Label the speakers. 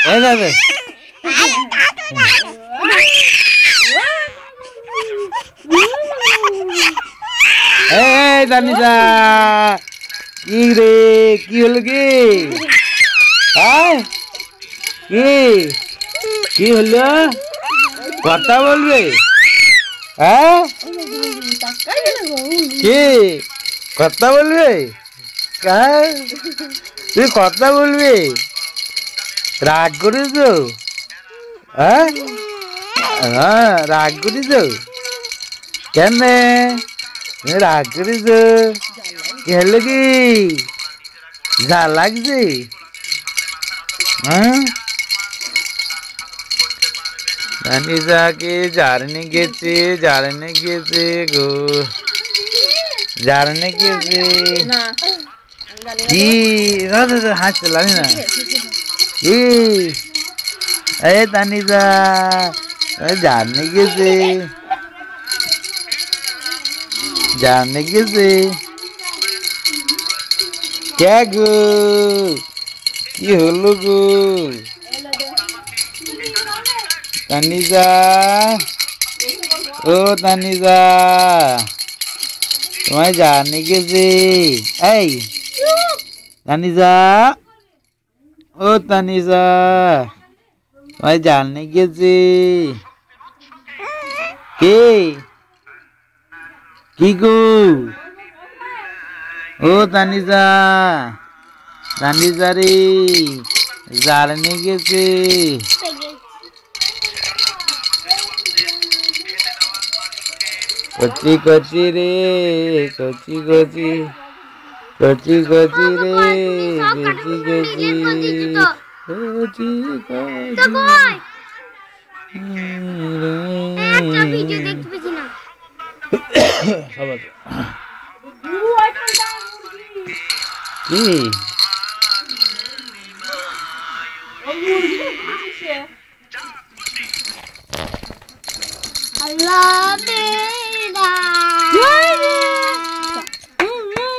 Speaker 1: এই যাবে এই তানিশা কি রে কি হলো কি কি কি হলো কথা বলবে হ্যাঁ কি কথা বলবে তুই কথা বলবি রাগ করিস হ্যাঁ হ্যাঁ রাগ করিস কেন রাগ করিস কি হলো কি যা লাগছে হ্যাঁ তানিশাকে জারনে গেছে গো জারনে গেছে কি হাত চালাবি না কি এ তানিশা জারনে গেছে কে গো কি হলো গো তানিশা ও তানিশা তোমায় জানে গেছে এই তানিশা ও তানিশা তোমায় জানে গেছে কে কি গো ও তানিশা রে জানে গেছে কচি কচি রে কচি কচি কচি কচি রে কচি কচি কচি কি
Speaker 2: আল্লাহ